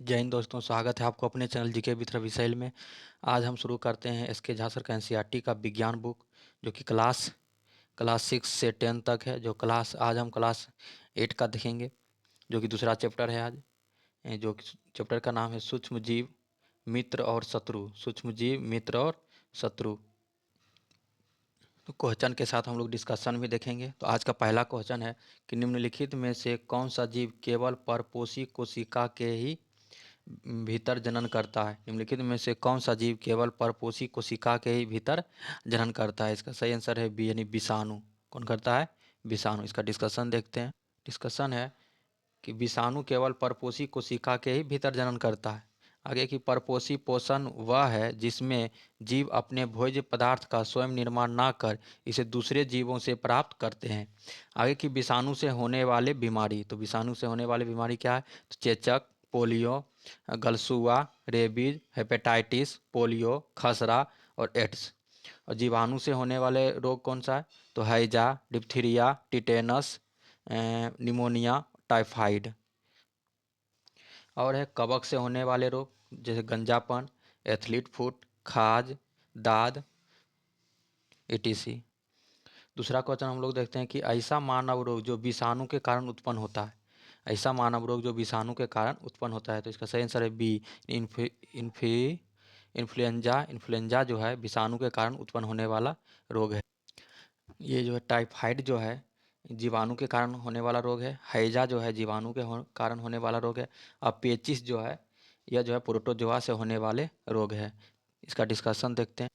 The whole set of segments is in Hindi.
जय हिंद दोस्तों, स्वागत है आपको अपने चैनल जीके विथ रविशैल में। आज हम शुरू करते हैं एस के झा सर का एनसीईआरटी का विज्ञान बुक, जो कि क्लास 6 से 10 तक है। आज हम क्लास 8 का देखेंगे, जो कि दूसरा चैप्टर है आज। जो कि चैप्टर का नाम है सूक्ष्म जीव, मित्र और शत्रु। सूक्ष्म जीव, मित्र और शत्रु। तो क्वेश्चन के साथ हम लोग डिस्कशन भी देखेंगे। तो आज का पहला क्वेश्चन है कि निम्नलिखित में से कौन सा जीव केवल परपोषी कोशिका के ही भीतर जनन करता है। निम्नलिखित में से कौन सा जीव केवल परपोषी कोशिका के ही भीतर जनन करता है। इसका सही आंसर है बी, यानी विषाणु। कौन करता है? विषाणु। इसका डिस्कशन देखते हैं। डिस्कशन है कि विषाणु केवल परपोषी कोशिका के ही भीतर जनन करता है। आगे की परपोषी पोषण वह है जिसमें जीव अपने भोज्य पदार्थ का स्वयं निर्माण ना कर इसे दूसरे जीवों से प्राप्त करते हैं। आगे की विषाणु से होने वाले बीमारी। तो विषाणु से होने वाली बीमारी क्या है? तो चेचक, पोलियो, गलसुआ, रेबीज, हेपेटाइटिस, पोलियो, खसरा और एड्स। और जीवाणु से होने वाले रोग कौन सा है? तो हैजा, डिप्थीरिया, टिटेनस, निमोनिया, टाइफाइड। और है कवक से होने वाले रोग, जैसे गंजापन, एथलीट फुट, खाज, दाद, etc। दूसरा क्वेश्चन हम लोग देखते हैं कि ऐसा मानव रोग जो विषाणु के कारण उत्पन्न होता है। ऐसा मानव रोग जो विषाणु के कारण उत्पन्न होता है। तो इसका सही आंसर है बी, इन्फ्लुएंजा। इन्फ्लुएंजा जो है विषाणु के कारण उत्पन्न होने वाला रोग है। ये जो है टाइफाइड जो है जीवाणु के कारण होने वाला रोग है। हैजा जो है जीवाणु के कारण होने वाला रोग है। और पेचिस जो है यह जो है प्रोटोजोआ से होने वाले रोग है। इसका डिस्कशन देखते हैं।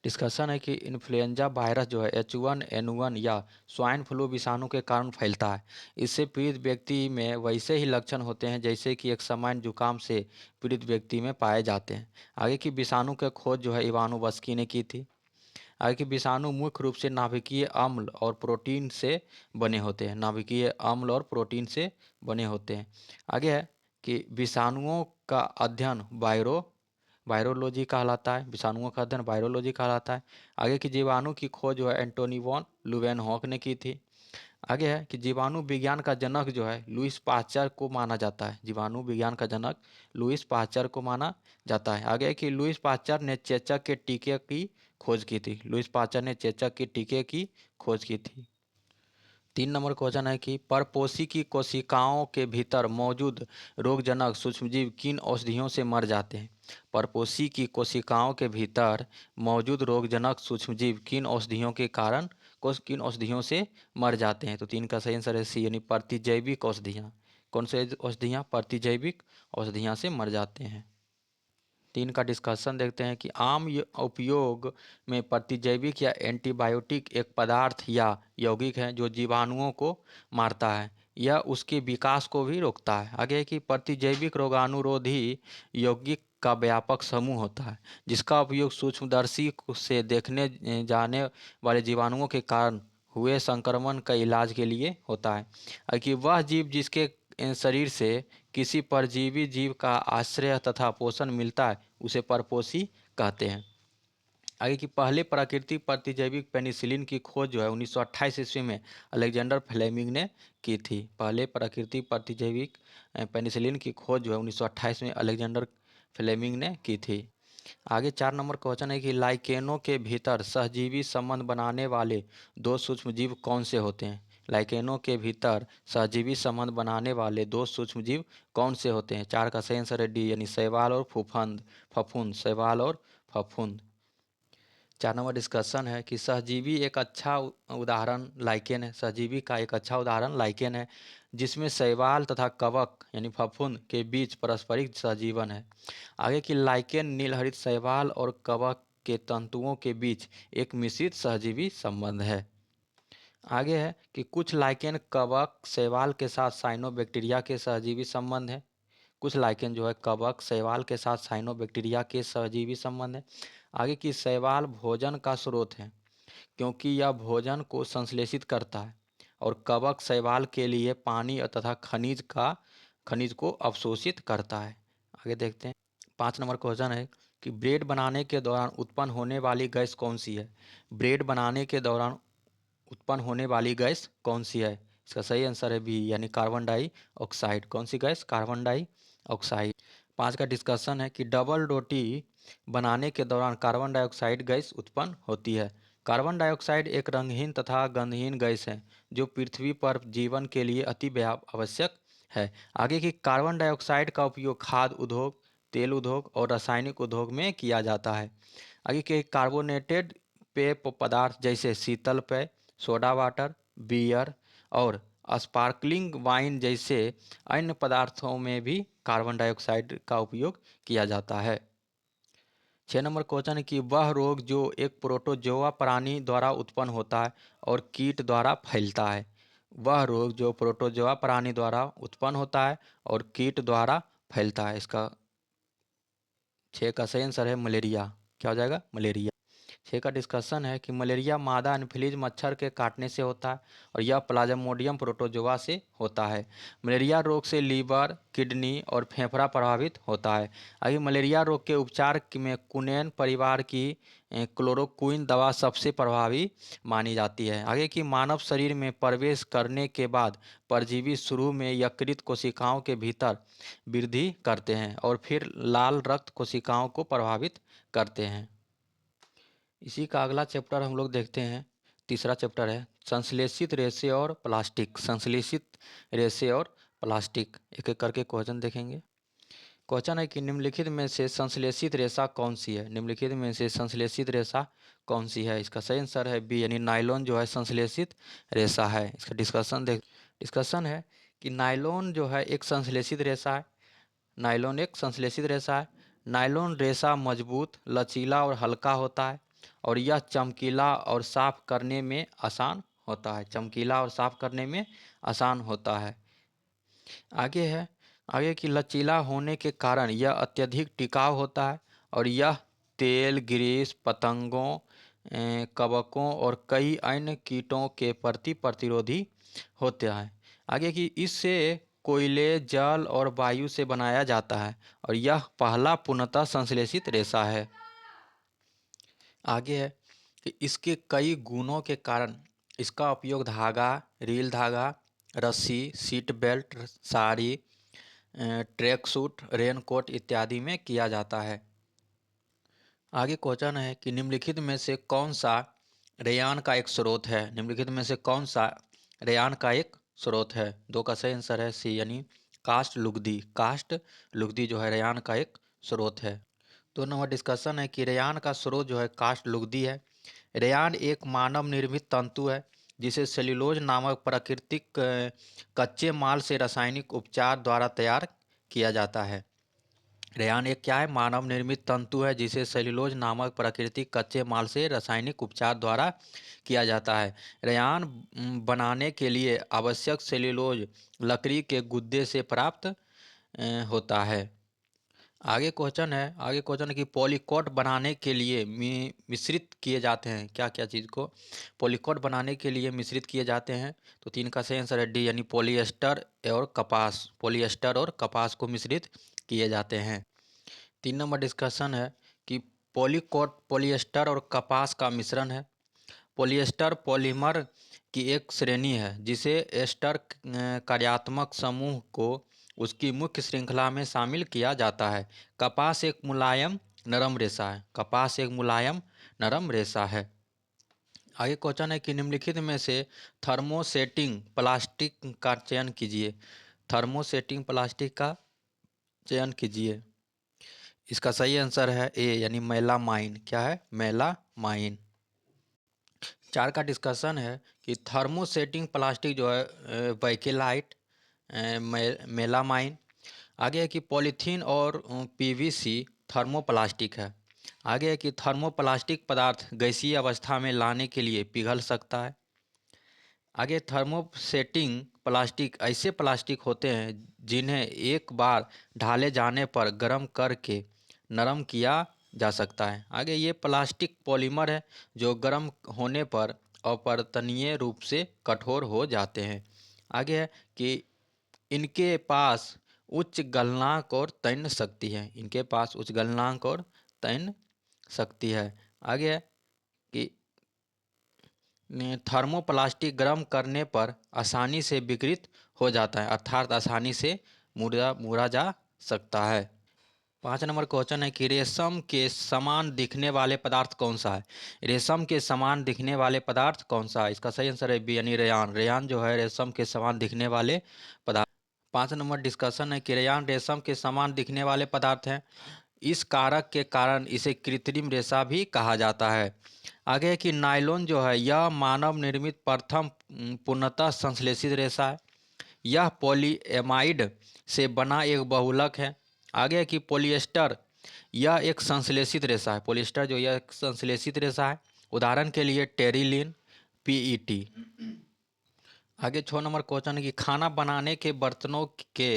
डिस्कशन है कि इन्फ्लुएंजा वायरस जो है H1N1 या स्वाइन फ्लू विषाणु के कारण फैलता है। इससे पीड़ित व्यक्ति में वैसे ही लक्षण होते हैं जैसे कि एक सामान्य जुकाम से पीड़ित व्यक्ति में पाए जाते हैं। आगे की विषाणु की खोज जो है इवानोवस्की ने की थी। आगे के विषाणु मुख्य रूप से नाभिकीय अम्ल और प्रोटीन से बने होते हैं। नाभिकीय अम्ल और प्रोटीन से बने होते हैं। आगे है कि विषाणुओं का अध्ययन वायरोलॉजी कहलाता है। विषाणुओं का अध्ययन वायरोलॉजी कहलाता है। आगे की जीवाणु की खोज जो है एंटोनी वॉन लुवेनहॉक ने की थी। आगे है कि जीवाणु विज्ञान का जनक जो है लुईस पाश्चर को माना जाता है। जीवाणु विज्ञान का जनक लुईस पाश्चर को माना जाता है। आगे है कि लुईस पाश्चर ने चेचक के टीके की खोज की थी। लुईस पाश्चर ने चेचक के टीके की खोज की थी। 3 नंबर क्वेश्चन है कि परपोषी की कोशिकाओं के भीतर मौजूद रोगजनक सूक्ष्मजीव किन औषधियों से मर जाते हैं। परपोषी की कोशिकाओं के भीतर मौजूद रोगजनक सूक्ष्मजीव किन औषधियों से मर जाते हैं। तो 3 का सही आंसर है सी, यानी प्रतिजैविक औषधियाँ। कौन से औषधियाँ? प्रतिजैविक औषधियाँ से मर जाते हैं। 3 का डिस्कशन देखते हैं कि आम उपयोग में प्रतिजैविक या एंटीबायोटिक एक पदार्थ या यौगिक है जो जीवाणुओं को मारता है या उसके विकास को भी रोकता है। आगे है कि प्रतिजैविक रोगाणुरोधी यौगिक का व्यापक समूह होता है जिसका उपयोग सूक्ष्मदर्शी से देखने जाने वाले जीवाणुओं के कारण हुए संक्रमण का इलाज के लिए होता है। कि वह जीव जिसके शरीर से किसी परजीवी जीव का आश्रय तथा पोषण मिलता है उसे परपोषी कहते हैं। आगे की पहले प्राकृतिक प्रतिजैविक पेनिसिलिन की खोज जो है 1928 ईस्वी में अलेक्जेंडर फ्लेमिंग ने की थी। पहले प्राकृतिक प्रतिजैविक पेनिसिलिन की खोज जो है 1928 में अलेक्जेंडर फ्लेमिंग ने की थी। आगे 4 नंबर क्वेश्चन है कि लाइकेनों के भीतर सहजीवी संबंध बनाने वाले दो सूक्ष्मजीव कौन से होते हैं। लाइकेनों के भीतर सहजीवी संबंध बनाने वाले दो सूक्ष्मजीव कौन से होते हैं। 4 का सही आंसर है डी, यानी शैवाल और फफूंद। शैवाल और फफूंद। 4 नंबर डिस्कशन है कि सहजीवी एक अच्छा उदाहरण लाइकेन है। सहजीवी का एक अच्छा उदाहरण लाइकेन है जिसमें शैवाल तथा कवक यानी फफूंद के बीच पारस्परिक सहजीवन है। आगे की लाइकेन नीलहरित शैवाल और कवक के तंतुओं के बीच एक मिश्रित सहजीवी संबंध है। आगे है कि कुछ लाइकेन कवक शैवाल के साथ साइनोबैक्टीरिया के सहजीवी संबंध है। कुछ लाइकेन जो है कवक शैवाल के साथ साइनोबैक्टीरिया के सहजीवी संबंध है। आगे की शैवाल भोजन का स्रोत है क्योंकि यह भोजन को संश्लेषित करता है और कवक शैवाल के लिए पानी तथा खनिज को अवशोषित करता है। आगे देखते हैं। 5 नंबर क्वेश्चन है कि ब्रेड बनाने के दौरान उत्पन्न होने वाली गैस कौन सी है। ब्रेड बनाने के दौरान उत्पन्न होने वाली गैस कौन सी है। इसका सही आंसर है बी, यानी कार्बन डाइऑक्साइड। कौन सी गैस? Carbon dioxide. ऑक्साइड। 5 का डिस्कशन है कि डबल रोटी बनाने के दौरान कार्बन डाइऑक्साइड गैस उत्पन्न होती है। कार्बन डाइऑक्साइड एक रंगहीन तथा गंधहीन गैस है जो पृथ्वी पर जीवन के लिए अति आवश्यक है। आगे की कार्बन डाइऑक्साइड का उपयोग खाद्य उद्योग, तेल उद्योग और रासायनिक उद्योग में किया जाता है। आगे के कार्बोनेटेड पेय पदार्थ जैसे शीतल पेय, सोडा वाटर, बियर और स्पार्कलिंग वाइन जैसे अन्य पदार्थों में भी कार्बन डाइऑक्साइड का उपयोग किया जाता है। 6 नंबर क्वेश्चन है कि वह रोग जो एक प्रोटोजोआ प्राणी द्वारा उत्पन्न होता है और कीट द्वारा फैलता है। वह रोग जो प्रोटोजोआ प्राणी द्वारा उत्पन्न होता है और कीट द्वारा फैलता है। इसका 6 का सही आंसर है मलेरिया। क्या हो जाएगा? मलेरिया। 6 का डिस्कशन है कि मलेरिया मादा एनोफिलीज मच्छर के काटने से होता है और यह प्लाज्मोडियम प्रोटोजोआ से होता है। मलेरिया रोग से लीवर, किडनी और फेफड़ा प्रभावित होता है। आगे मलेरिया रोग के उपचार में कुनैन परिवार की क्लोरोक्विन दवा सबसे प्रभावी मानी जाती है। आगे की मानव शरीर में प्रवेश करने के बाद परजीवी शुरू में यकृत कोशिकाओं के भीतर वृद्धि करते हैं और फिर लाल रक्त कोशिकाओं को प्रभावित करते हैं। इसी का अगला चैप्टर हम लोग देखते हैं। तीसरा चैप्टर है संश्लेषित रेशे और प्लास्टिक। संश्लेषित रेशे और प्लास्टिक, एक एक करके क्वेश्चन देखेंगे। क्वेश्चन है कि निम्नलिखित में से संश्लेषित रेशा कौन सी है? निम्नलिखित में से संश्लेषित रेशा कौन सी है? इसका सही आंसर है बी, यानी नायलॉन जो है संश्लेषित रेशा है। इसका डिस्कशन है कि नायलॉन जो है एक संश्लेषित रेशा है। नायलॉन एक संश्लेषित रेशा है। नायलॉन रेशा मजबूत, लचीला और हल्का होता है और यह चमकीला और साफ करने में आसान होता है। चमकीला और साफ करने में आसान होता है। आगे है, आगे की लचीला होने के कारण यह अत्यधिक टिकाऊ होता है और यह तेल, ग्रीस, पतंगों, कवकों और कई अन्य कीटों के प्रति प्रतिरोधी होता है। आगे की इससे कोयले, जल और वायु से बनाया जाता है और यह पहला पूर्णतः संश्लेषित रेशा है। आगे है कि इसके कई गुणों के कारण इसका उपयोग धागा, रील धागा, रस्सी, seat belt, sari, track suit, raincoat इत्यादि में किया जाता है। आगे क्वेश्चन है कि निम्नलिखित में से कौन सा रेयान का एक स्रोत है? निम्नलिखित में से कौन सा रेयान का एक स्रोत है? 2 का सही आंसर है सी, यानी कास्ट लुगदी। कास्ट लुगदी जो है रेयान का एक स्रोत है। 2 नंबर डिस्कशन है कि रेयान का स्रोत जो है कास्ट लुगदी है। रेयान एक मानव निर्मित तंतु है जिसे सेल्यूलोज नामक प्राकृतिक कच्चे माल से रासायनिक उपचार द्वारा तैयार किया जाता है। रेयान एक क्या है? मानव निर्मित तंतु है जिसे सेल्यूलोज नामक प्राकृतिक कच्चे माल से रासायनिक उपचार द्वारा किया जाता है। रेयान बनाने के लिए आवश्यक सेल्यूलोज लकड़ी के गुद्दे से प्राप्त होता है। आगे क्वेश्चन है कि पॉलीकोट बनाने के लिए मिश्रित किए जाते हैं क्या क्या चीज़ को? पॉलीकोट बनाने के लिए मिश्रित किए जाते हैं। तो 3 का सही आंसर है डी, यानी पॉलिएस्टर और कपास। पॉलिएस्टर और कपास को मिश्रित किए जाते हैं। 3 नंबर डिस्कशन है कि पॉलीकोट पॉलिएस्टर और कपास का मिश्रण है। पॉलिएस्टर पॉलीमर की एक श्रेणी है जिसे एस्टर कार्यात्मक समूह को उसकी मुख्य श्रृंखला में शामिल किया जाता है। कपास एक मुलायम नरम रेशा है। कपास एक मुलायम नरम रेशा है। आगे क्वेश्चन है कि निम्नलिखित में से थर्मोसेटिंग प्लास्टिक का चयन कीजिए। थर्मोसेटिंग प्लास्टिक का चयन कीजिए। इसका सही आंसर है ए, यानी मेलामाइन। क्या है? मेलामाइन। 4 का डिस्कशन है कि थर्मोसेटिंग प्लास्टिक जो है बैकेलाइट, मेलामाइन। आगे है कि पॉलीथीन और पीवीसी थर्मोप्लास्टिक है। आगे है कि थर्मोप्लास्टिक पदार्थ गैसीय अवस्था में लाने के लिए पिघल सकता है। आगे थर्मोसेटिंग प्लास्टिक ऐसे प्लास्टिक होते हैं जिन्हें एक बार ढाले जाने पर गर्म करके नरम किया जा सकता है। आगे ये प्लास्टिक पॉलीमर है जो गर्म होने पर अपरतनीय रूप से कठोर हो जाते हैं। आगे है कि इनके पास उच्च गलनांक और तन्य शक्ति है। इनके पास उच्च गलनांक और तन्य शक्ति है। आगे है कि थर्मोप्लास्टिक गर्म करने पर आसानी से विकृत हो जाता है, अर्थात आसानी से मुड़ा जा सकता है। 5 नंबर क्वेश्चन है कि रेशम के समान दिखने वाले पदार्थ कौन सा है। रेशम के समान दिखने वाले पदार्थ कौन सा है? इसका सही आंसर है बी यानी रेयान। रेयान जो है रेशम के समान दिखने वाले पदार्थ। 5 नंबर डिस्कशन है कि रेयान रेशम के समान दिखने वाले पदार्थ हैं। इस कारक के कारण इसे कृत्रिम रेशा भी कहा जाता है। आगे है कि नायलॉन जो है यह मानव निर्मित प्रथम पूर्णतः संश्लेषित रेशा है। यह पॉलीएमाइड से बना एक बहुलक है। आगे है कि पॉलिएस्टर यह एक संश्लेषित रेशा है। पॉलिएस्टर जो यह एक संश्लेषित रेशा है। उदाहरण के लिए टेरिलिन, पीईटी। आगे 6 नंबर क्वेश्चन है कि खाना बनाने के बर्तनों के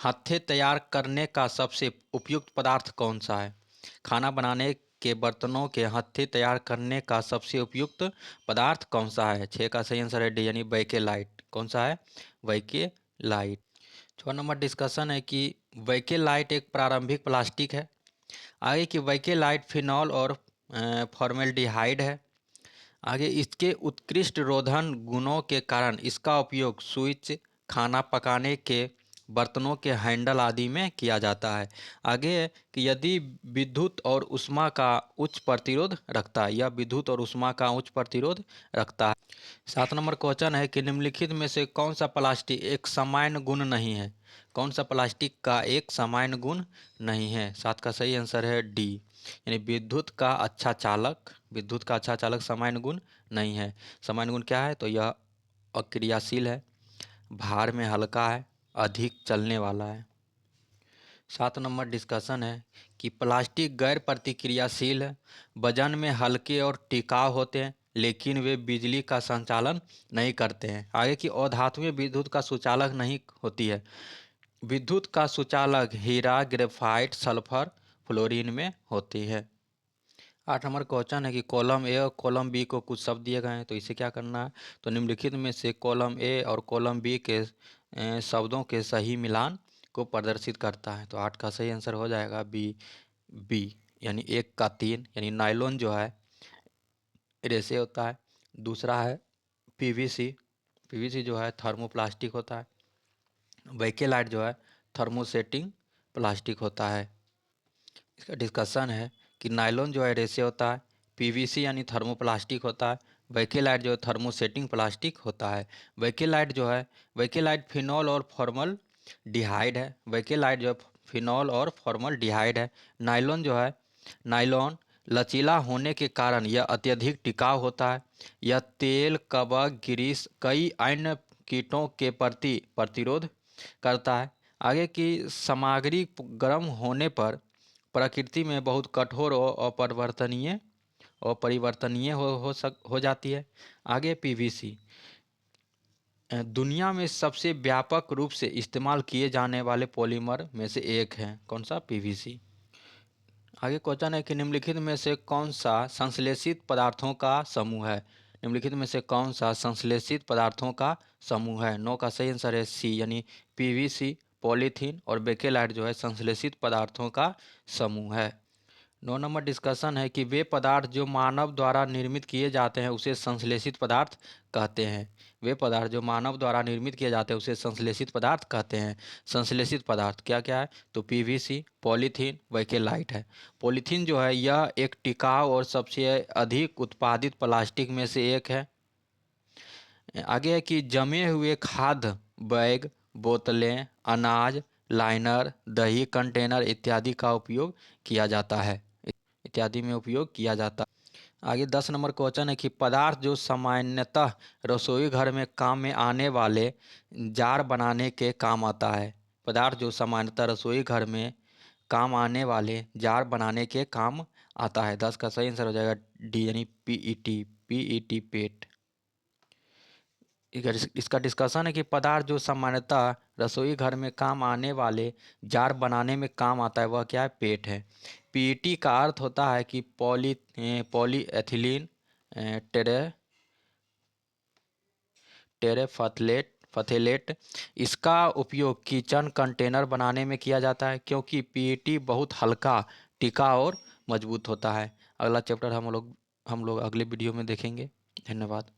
हत्थे तैयार करने का सबसे उपयुक्त पदार्थ कौन सा है? खाना बनाने के बर्तनों के हत्थे तैयार करने का सबसे उपयुक्त पदार्थ कौन सा है? 6 का सही आंसर है डी यानी बैकेलाइट। कौन सा है? बैकेलाइट। 6 नंबर डिस्कशन है कि बैकेलाइट एक प्रारंभिक प्लास्टिक है। आगे की बैकेलाइट फिनॉल और फॉर्मेल्डिहाइड है। आगे इसके उत्कृष्ट रोधन गुणों के कारण इसका उपयोग स्विच, खाना पकाने के बर्तनों के हैंडल आदि में किया जाता है। आगे है कि यदि विद्युत और ऊष्मा का उच्च प्रतिरोध रखता है, यह विद्युत और ऊष्मा का उच्च प्रतिरोध रखता है। 7 नंबर क्वेश्चन है कि निम्नलिखित में से कौन सा प्लास्टिक एक सामान्य गुण नहीं है? कौन सा प्लास्टिक का एक सामान्य गुण नहीं है? 7 का सही आंसर है डी यानी विद्युत का अच्छा चालक सामान्य गुण नहीं है। सामान्य गुण क्या है? तो यह अक्रियाशील है, भार में हल्का है, अधिक चलने वाला है। 7 नंबर डिस्कशन है कि प्लास्टिक गैर प्रतिक्रियाशील है, वजन में हल्के और टिकाऊ होते हैं, लेकिन वे बिजली का संचालन नहीं करते हैं। आगे की अधातुएं विद्युत का सुचालक नहीं होती है। विद्युत का सुचालक हीरा, ग्रेफाइट, सल्फर, फ्लोरीन में होती है। 8 नंबर क्वेश्चन है कि कॉलम ए और कॉलम बी को कुछ शब्द दिए गए हैं, तो इसे क्या करना है? तो निम्नलिखित में से कॉलम ए और कॉलम बी के शब्दों के सही मिलान को प्रदर्शित करता है। तो 8 का सही आंसर हो जाएगा बी यानी 1 का 3 यानी नायलॉन जो है रेसे होता है। दूसरा है पीवीसी। पीवीसी जो है थर्मोप्लास्टिक होता है। बैकेलाइट जो है थर्मोसेटिंग प्लास्टिक होता है। इसका डिस्कशन है कि नायलॉन जो है रेसे होता है, पीवीसी यानी थर्मोप्लास्टिक होता है, बैकेलाइट जो है थर्मोसेटिंग प्लास्टिक होता है। बैकेलाइट जो है बैकेलाइट फिनॉल और फॉर्मल डिहाइड है। बैकेलाइट जो है फिनॉल और फॉर्मल डिहाइड है। नायलॉन जो है नायलॉन लचीला होने के कारण यह अत्यधिक टिकाऊ होता है। यह तेल, कवक, ग्रीस, कई अन्य कीटों के प्रति प्रतिरोध करता है। आगे की सामग्री गर्म होने पर प्रकृति में बहुत कठोर और अपरिवर्तनीय हो जाती है। आगे पीवीसी दुनिया में सबसे व्यापक रूप से इस्तेमाल किए जाने वाले पॉलीमर में से एक है। कौन सा? पीवीसी। आगे क्वेश्चन है कि निम्नलिखित में से कौन सा संश्लेषित पदार्थों का समूह है? निम्नलिखित में से कौन सा संश्लेषित पदार्थों का समूह है? 9 का सही आंसर है सी यानी पीवीसी, पॉलीथीन और बेकेलाइट जो है संश्लेषित पदार्थों का समूह है। 9 नंबर डिस्कशन है कि वे पदार्थ जो मानव द्वारा निर्मित किए जाते हैं उसे संश्लेषित पदार्थ कहते हैं। वे पदार्थ जो मानव द्वारा निर्मित किए जाते हैं उसे संश्लेषित पदार्थ कहते हैं। संश्लेषित पदार्थ क्या क्या है? तो पीवीसी, पॉलीथीन, बैकेलाइट है। पॉलीथीन जो है यह एक टिकाऊ और सबसे अधिक उत्पादित प्लास्टिक में से एक है। आगे है कि जमे हुए खाद्य बैग, बोतलें, अनाज, लाइनर, दही कंटेनर इत्यादि का उपयोग किया जाता है। इत्यादि में उपयोग किया जाता है। आगे 10 नंबर क्वेश्चन है कि पदार्थ जो सामान्यतः रसोई घर में काम में आने वाले जार बनाने के काम आता है। पदार्थ जो सामान्यतः रसोई घर में काम आने वाले जार बनाने के काम आता है। 10 का सही आंसर हो जाएगा डी यानी पीईटी। पीईटी पेट। इसका डिस्कशन है कि पदार्थ जो सामान्यतः रसोई घर में काम आने वाले जार बनाने में काम आता है वह क्या है? पेट है। पीईटी का अर्थ होता है कि पॉलीएथिलीन टेरे टेरेफथलेट। इसका उपयोग किचन कंटेनर बनाने में किया जाता है क्योंकि पीईटी बहुत हल्का, टिकाऊ और मजबूत होता है। अगला चैप्टर हम लोग अगले वीडियो में देखेंगे। धन्यवाद।